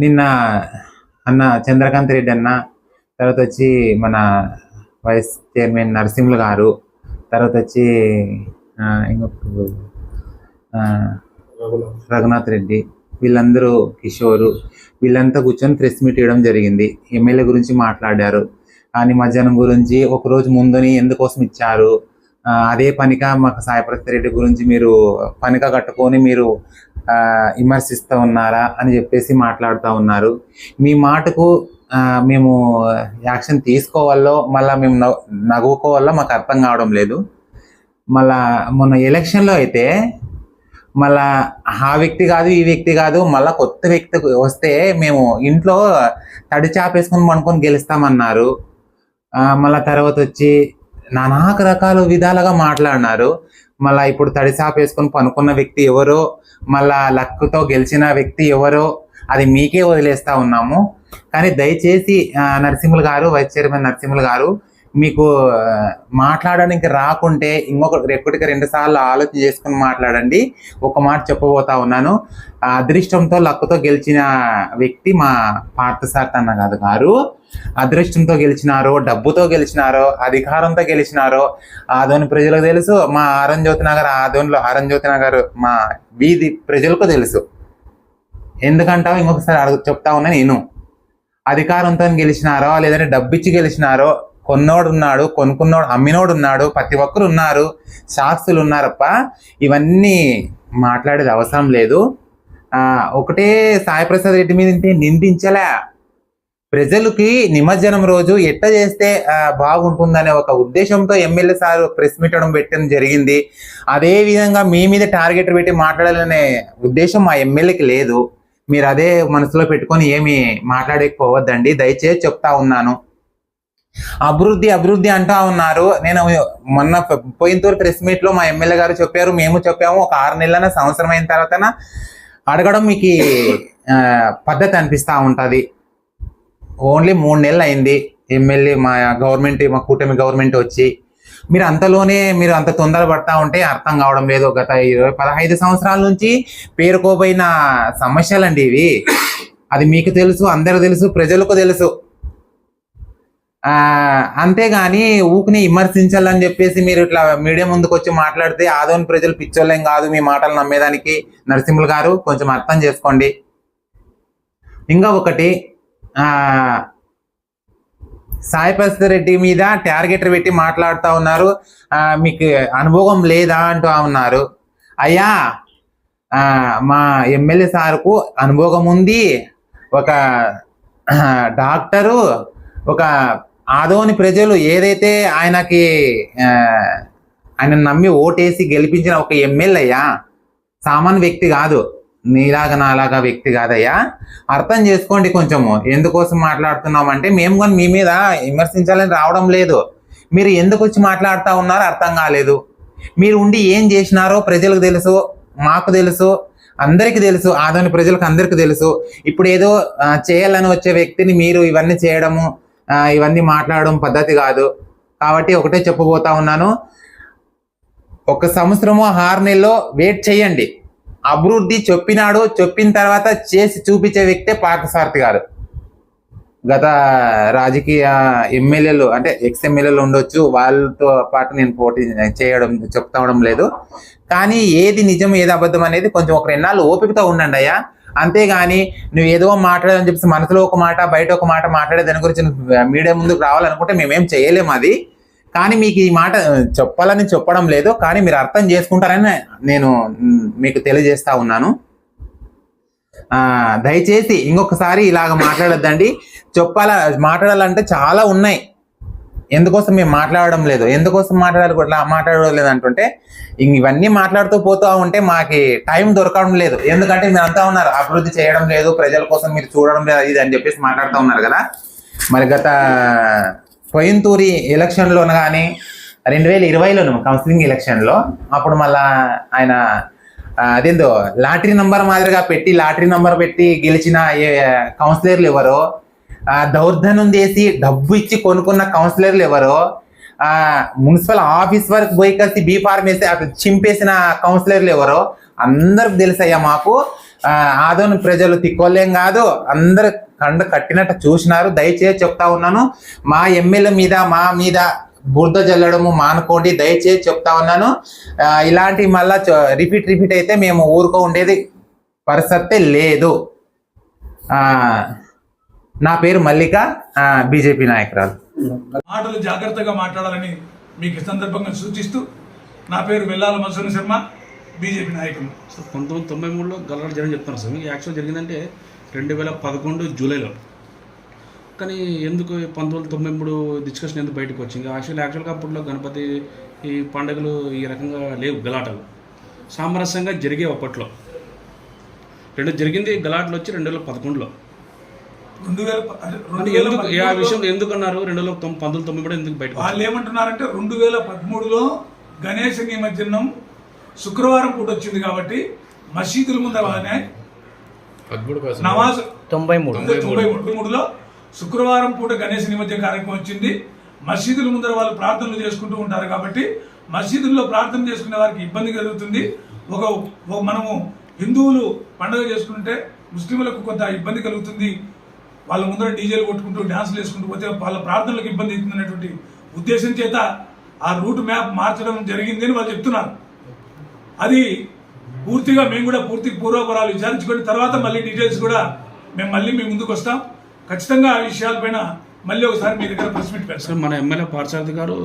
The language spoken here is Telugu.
నిన్న అన్న చంద్రకాంత్ రెడ్డి అన్న, తర్వాత వచ్చి మన వైస్ చైర్మన్ నరసింహులు గారు, తర్వాత వచ్చి ఇంకొక రఘునాథ్ రెడ్డి, వీళ్ళందరూ కిషోరు, వీళ్ళంతా కూర్చొని ప్రెస్ మీట్ ఇవ్వడం జరిగింది. ఎమ్మెల్యే గురించి మాట్లాడారు. కానీ మధ్యాహ్నం గురించి ఒకరోజు ముందుని ఎందుకోసం ఇచ్చారు, అదే పనిగా మాకు సాయిప్రసాద్ రెడ్డి గురించి మీరు పనిగా కట్టుకొని మీరు విమర్శిస్తూ ఉన్నారా అని చెప్పేసి మాట్లాడుతూ ఉన్నారు. మీ మాటకు మేము యాక్షన్ తీసుకోవాలో మళ్ళీ మేము నవ్వుకోవాలో మాకు అర్థం కావడం లేదు. మళ్ళా మొన్న ఎలక్షన్లో అయితే మళ్ళా ఆ వ్యక్తి కాదు ఈ వ్యక్తి కాదు మళ్ళా కొత్త వ్యక్తి వస్తే మేము ఇంట్లో తడి చాపేసుకొని పనుకొని గెలుస్తామన్నారు. మళ్ళా తర్వాత వచ్చి నానా రకాల విధాలుగా మాట్లాడినారు. మళ్ళా ఇప్పుడు తడి చాపేసుకొని పనుకున్న వ్యక్తి ఎవరో, మళ్ళా లక్కుతో గెలిచిన వ్యక్తి ఎవరో అది మీకే వదిలేస్తా ఉన్నాము. కానీ దయచేసి నరసింహులు గారు, వైస్ చైర్మన్ నరసింహులు గారు, మీకు మాట్లాడడానికి రాకుంటే ఒక్కటికి 2 సార్లు ఆలోచన చేసుకుని మాట్లాడండి. ఒక మాట చెప్పబోతా ఉన్నాను. అదృష్టంతో లక్కుతో గెలిచిన వ్యక్తి మా పార్థసారథి అన్న గారు. అదృష్టంతో గెలిచినారో, డబ్బుతో గెలిచినారో, అధికారంతో గెలిచినారో ఆదోని ప్రజలకు తెలుసు. మా ఆరంజ్యోతి నగర్ ఆదోనిలో ఆరంజ్యోతి నగర్ మా వీధి ప్రజలకు తెలుసు. ఎందుకంటావు ఇంకొకసారి చెప్తా ఉన్నా నేను. అధికారంతో గెలిచినారో లేదంటే డబ్బిచ్చి గెలిచినారో, కొన్నోడు ఉన్నాడు, కొనుక్కున్నోడు, అమ్మినోడు ఉన్నాడు, ప్రతి ఒక్కరు ఉన్నారు, సాక్షులు ఉన్నారప్ప. ఇవన్నీ మాట్లాడేది అవసరం లేదు. ఒకటే సాయిప్రసాద్ రెడ్డి మీద నిందించలే. ప్రజలకి నిమజ్జనం రోజు ఎట్ట చేస్తే బాగుంటుందనే ఒక ఉద్దేశంతో ఎమ్మెల్యే సార్ ప్రెస్ మీట్ పెట్టడం జరిగింది. అదే విధంగా మీ మీద టార్గెట్ పెట్టి మాట్లాడాలనే ఉద్దేశం మా ఎమ్మెల్యేకి లేదు. మీరు అదే మనసులో పెట్టుకొని ఏమి మాట్లాడకపోవద్దండి, దయచేసి చెప్తా ఉన్నాను. అభివృద్ధి అభివృద్ధి అంటా ఉన్నారు. నేను మొన్న పోయినతూరు ప్రెస్ మీట్ లో మా ఎమ్మెల్యే గారు చెప్పారు, మేము చెప్పాము. ఒక 6 నెలల సంవత్సరం అయిన తర్వాత అడగడం మీకు పద్ధతి అనిపిస్తూ ఉంటుంది. ఓన్లీ 3 నెలలు అయింది ఎమ్మెల్యే మా గవర్నమెంట్, మా కూటమి గవర్నమెంట్ వచ్చి. మీరు అంతలోనే మీరు అంత తొందర పడతా ఉంటే అర్థం కావడం లేదు. గత 15 సంవత్సరాల నుంచి పేరుకోబోయిన సమస్యలండి ఇవి. అది మీకు తెలుసు, అందరూ తెలుసు, ప్రజలకు తెలుసు. అంతేగాని ఊకుని విమర్శించాలని చెప్పేసి మీరు ఇట్లా మీడియా ముందుకు వచ్చి మాట్లాడితే ఆదోని ప్రజలు పిచ్చోళ్ళేం కాదు మీ మాటలు నమ్మేదానికి. నరసింహులు గారు కొంచెం అర్థం చేసుకోండి. ఇంకా ఒకటి, సాయిప్రసాద్ రెడ్డి మీద టార్గెట్ పెట్టి మాట్లాడుతూ ఉన్నారు. మీకు అనుభవం లేదా అంటూ ఉన్నారు. అయ్యా, మా ఎమ్మెల్యే సార్కు అనుభవం ఉంది. ఒక డాక్టరు, ఒక ఆదోని ప్రజలు ఏదైతే ఆయన నమ్మి ఓటేసి గెలిపించిన ఒక ఎమ్మెల్యేయ్యా, సామాన్య వ్యక్తి కాదు. నీలాగా నాలాగా వ్యక్తి కాదయ్యా. అర్థం చేసుకోండి కొంచెము. ఎందుకోసం మాట్లాడుతున్నామంటే మేము కానీ మీ మీద విమర్శించాలని రావడం లేదు. మీరు ఎందుకు వచ్చి మాట్లాడుతూ ఉన్నారో అర్థం కాలేదు. మీరు ఉండి ఏం చేసినారో ప్రజలకు తెలుసు, మాకు తెలుసు, అందరికీ తెలుసు, ఆదోని ప్రజలకు అందరికీ తెలుసు. ఇప్పుడు ఏదో చేయాలని వచ్చే వ్యక్తిని మీరు ఇవన్నీ చేయడము, ఇవన్నీ మాట్లాడడం పద్ధతి కాదు. కాబట్టి ఒకటే చెప్పబోతా ఉన్నాను, 1 సంవత్సరము 6 నెలల్లో వెయిట్ చేయండి. అభివృద్ధి చెప్పినాడు, చెప్పిన తర్వాత చేసి చూపించే వ్యక్తే పార్థసారథి గారు. గత రాజకీయ ఎమ్మెల్యేలు అంటే ఎక్స్ ఎమ్మెల్యేలు ఉండొచ్చు, వాళ్ళతో పాటు నేను పోటీ చెప్తావడం లేదు. కానీ ఏది నిజం ఏది అబద్ధం అనేది కొంచెం ఒక 2 నాళ్ళు ఓపికతో ఉండండి అయ్యా. అంతేగాని నువ్వు ఏదో మాట్లాడని చెప్పేసి మనసులో ఒక మాట బయట ఒక మాట మాట్లాడే దాని గురించి మీడియా ముందుకు రావాలనుకుంటే మేమేం చేయలేము అది. కానీ మీకు ఈ మాట చెప్పాలని చెప్పడం లేదు, కానీ మీరు అర్థం చేసుకుంటారని నేను మీకు తెలియజేస్తా ఉన్నాను. దయచేసి ఇంకొకసారి ఇలాగ మాట్లాడొద్దండి. మాట్లాడాలంటే చాలా ఉన్నాయి. ఎందుకోసం మేము మాట్లాడడం లేదు, ఎందుకోసం మాట్లాడడం లేదు అంటుంటే ఇవన్నీ మాట్లాడుతూ పోతూ ఉంటే మాకు టైం దొరకడం లేదు. ఎందుకంటే మీరు అంతా ఉన్నారు అభివృద్ధి చేయడం లేదు, ప్రజల కోసం మీరు చూడడం లేదు, ఇది అని చెప్పేసి మాట్లాడుతూ ఉన్నారు కదా. మరి గత పోయినతూరి ఎలక్షన్లోను కానీ 2020లోను కౌన్సిలింగ్ ఎలక్షన్లో అప్పుడు మళ్ళా ఆయన అదేందో లాటరీ నంబర్ మాదిరిగా లాటరీ నంబర్ పెట్టి గెలిచిన కౌన్సిలర్లు ఎవరో, దౌర్ధన్యం చేసి డబ్బు ఇచ్చి కొనుక్కున్న కౌన్సిలర్లు ఎవరో, మున్సిపల్ ఆఫీస్ వరకు పోయి కలిసి బీ ఫార్మ్ వేసి అక్కడ చింపేసిన కౌన్సిలర్లు ఎవరో అందరికి తెలుసయ్యా మాకు. ఆదోని ప్రజలు తిక్కోలేం కాదు, అందరు కండు కట్టినట్టు చూసినారు. దయచేసి చెప్తా ఉన్నాను, మా ఎమ్మెల్యే మీద మా మీద బురద జల్లడము మానుకోండి, దయచేసి చెప్తా ఉన్నాను. ఇలాంటి మళ్ళా రిపీట్ అయితే మేము ఊరుకో ఉండేది పరిస్థితి లేదు. నా పేరు మల్లిక, బీజేపీ నాయకురాలు. మాటలు జాగ్రత్తగా మాట్లాడాలని మీకు ఈ సందర్భంగా సూచిస్తూ, నా పేరు వెల్లాల మధుసూదన్ శర్మ, బీజేపీ నాయకులు. సార్ 1993లో గలవాడ జరగని చెప్తున్నారు సార్. మీకు యాక్చువల్ జరిగిందంటే 2011 జూలైలో. కానీ ఎందుకు 1993 డిస్కషన్ ఎందుకు బయటకు వచ్చింది? యాక్చువల్గా అప్పట్లో గణపతి ఈ పండుగలు ఈ రకంగా లేవు, గలాటలు సామరస్యంగా జరిగే అప్పట్లో. జరిగింది గలాటలు వచ్చి 2011లో. ఎందుకు ఆ విషయం ఎందుకు అన్నారు? 2019 ఎందుకు బయటకు? వాళ్ళు ఏమంటున్నారంటే 2013లో గణేష నిమజ్జనం శుక్రవారం పూట వచ్చింది కాబట్టి మసీదుల ముందరనే నమాజ్ 93లో శుక్రవారం పూట గణేష్ నిమజ్జన కార్యక్రమం వచ్చింది. మసీదుల ముందర వాళ్ళు ప్రార్థనలు చేసుకుంటూ ఉంటారు కాబట్టి మసీదుల్లో ప్రార్థన చేసుకునే వారికి ఇబ్బంది కలుగుతుంది. మనము హిందువులు పండుగ చేసుకుంటే ముస్లింలకు కొంత ఇబ్బంది కలుగుతుంది, వాళ్ళ ముందర డీజేలు కొట్టుకుంటూ డ్యాన్సులు వేసుకుంటూ పోతే వాళ్ళ ప్రార్థనలకు ఇబ్బంది అవుతుంది అనేటువంటి ఉద్దేశం చేత ఆ రూట్ మ్యాప్ మార్చడం జరిగింది అని వాళ్ళు చెప్తున్నారు. అది పూర్తిగా మేము కూడా పూర్వపరాలు విచారించుకొని తర్వాత మళ్ళీ డీటెయిల్స్ కూడా మేము మీ ముందుకు వస్తాం. ఖచ్చితంగా ఆ విషయాలపైన మళ్ళీ ఒకసారి మీ దగ్గర ప్రెస్ మీట్ పెడతాం. మన ఎమ్మెల్యే పార్థసారథి గారు